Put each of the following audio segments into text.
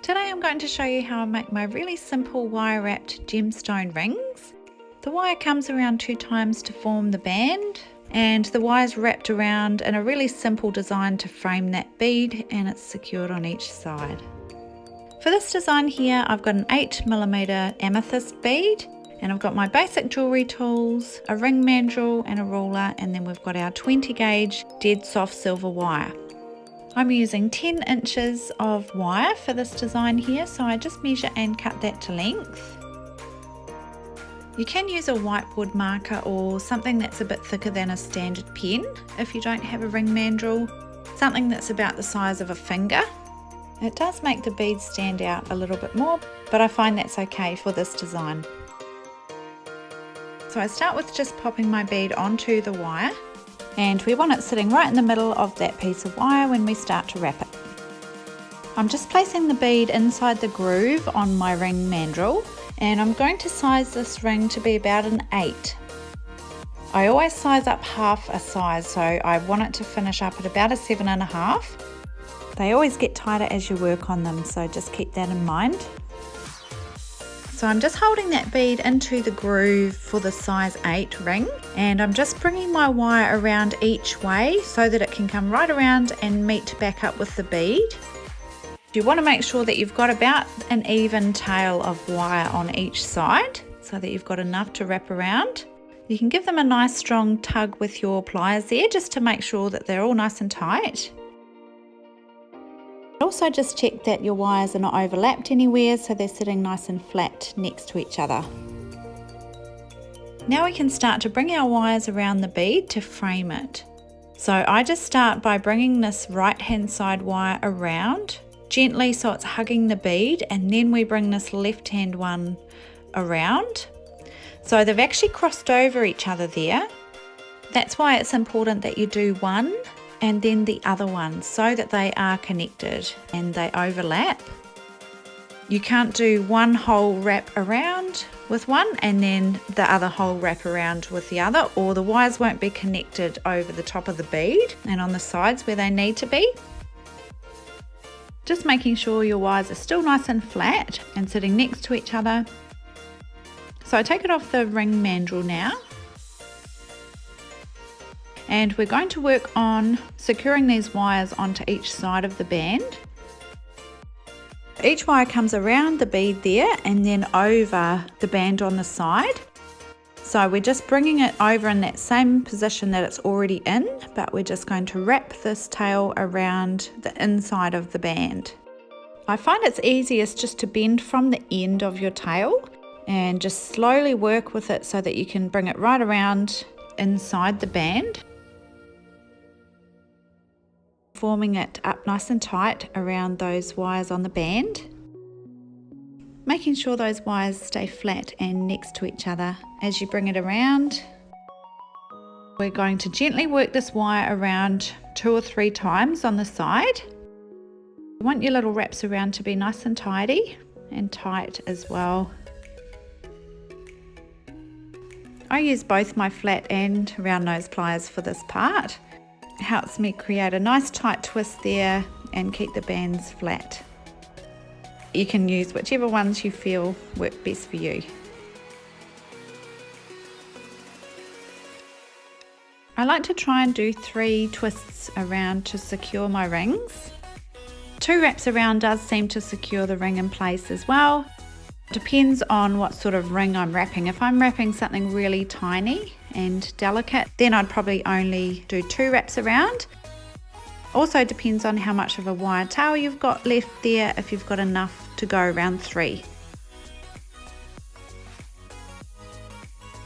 Today I'm going to show you how I make my really simple wire wrapped gemstone rings. The wire comes around 2 times to form the band, and the wire's wrapped around in a really simple design to frame that bead, and it's secured on each side. For this design here I've got an 8mm amethyst bead, and I've got my basic jewellery tools, a ring mandrel and a ruler, and then we've got our 20 gauge dead soft silver wire. I'm using 10 inches of wire for this design here, so I just measure and cut that to length. You can use a whiteboard marker or something that's a bit thicker than a standard pen if you don't have a ring mandrel, something that's about the size of a finger. It does make the beads stand out a little bit more, but I find that's okay for this design. So I start with just popping my bead onto the wire, and we want it sitting right in the middle of that piece of wire when we start to wrap it. I'm just placing the bead inside the groove on my ring mandrel, and I'm going to size this ring to be about an 8. I always size up half a size, so I want it to finish up at about a 7.5. They always get tighter as you work on them, so just keep that in mind. So I'm just holding that bead into the groove for the size 8 ring, and I'm just bringing my wire around each way so that it can come right around and meet back up with the bead. You want to make sure that you've got about an even tail of wire on each side so that you've got enough to wrap around. You can give them a nice strong tug with your pliers there just to make sure that they're all nice and tight. Also just check that your wires are not overlapped anywhere so they're sitting nice and flat next to each other. Now we can start to bring our wires around the bead to frame it. So I just start by bringing this right hand side wire around gently so it's hugging the bead, and then we bring this left hand one around. So they've actually crossed over each other there. That's why it's important that you do one and then the other one so that they are connected and they overlap. You can't do one whole wrap around with one and then the other whole wrap around with the other, or the wires won't be connected over the top of the bead and on the sides where they need to be. Just making sure your wires are still nice and flat and sitting next to each other. So I take it off the ring mandrel now, and we're going to work on securing these wires onto each side of the band. Each wire comes around the bead there and then over the band on the side. So we're just bringing it over in that same position that it's already in, but we're just going to wrap this tail around the inside of the band. I find it's easiest just to bend from the end of your tail and just slowly work with it so that you can bring it right around inside the band, forming it up nice and tight around those wires on the band, making sure those wires stay flat and next to each other as you bring it around. We're going to gently work this wire around 2 or 3 times on the side. You want your little wraps around to be nice and tidy and tight as well. I use both my flat and round nose pliers for this part. It helps me create a nice tight twist there and keep the bands flat. You can use whichever ones you feel work best for you. I like to try and do 3 twists around to secure my rings. 2 wraps around does seem to secure the ring in place as well. Depends on what sort of ring I'm wrapping. If I'm wrapping something really tiny and delicate, then I'd probably only do 2 wraps around. Also depends on how much of a wire tail you've got left there, if you've got enough to go around 3.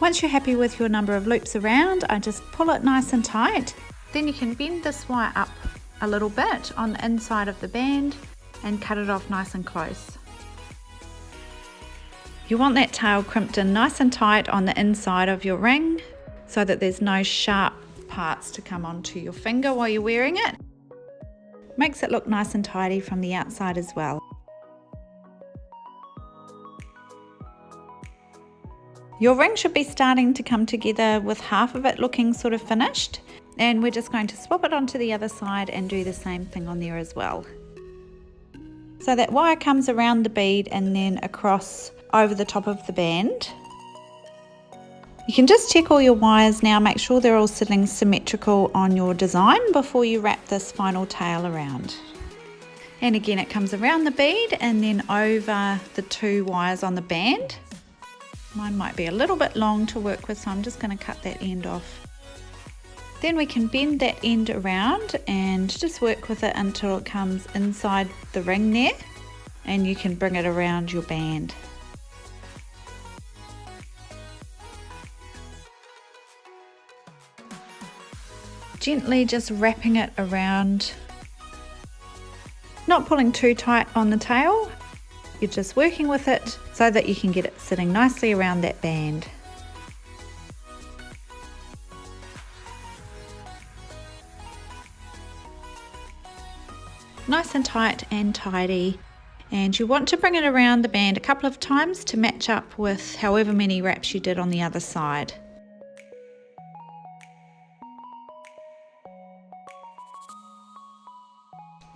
Once you're happy with your number of loops around, I just pull it nice and tight. Then you can bend this wire up a little bit on the inside of the band and cut it off nice and close. You want that tail crimped in nice and tight on the inside of your ring so that there's no sharp parts to come onto your finger while you're wearing it. Makes it look nice and tidy from the outside as well. Your ring should be starting to come together with half of it looking sort of finished, and we're just going to swap it onto the other side and do the same thing on there as well. So that wire comes around the bead and then across over the top of the band. You can just check all your wires now, make sure they're all sitting symmetrical on your design before you wrap this final tail around. And again, it comes around the bead and then over the 2 wires on the band. Mine might be a little bit long to work with, so I'm just going to cut that end off. Then we can bend that end around and just work with it until it comes inside the ring there, and you can bring it around your band. Gently just wrapping it around, not pulling too tight on the tail. You're just working with it so that you can get it sitting nicely around that band. Nice and tight and tidy, and you want to bring it around the band a couple of times to match up with however many wraps you did on the other side.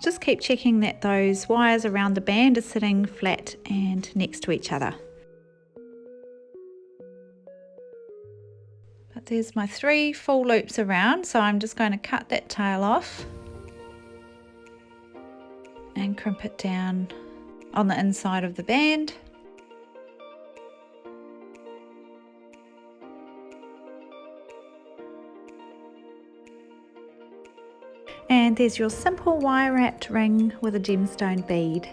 Just keep checking that those wires around the band are sitting flat and next to each other. But there's my 3 full loops around, so I'm just going to cut that tail off and crimp it down on the inside of the band. And there's your simple wire wrapped ring with a gemstone bead.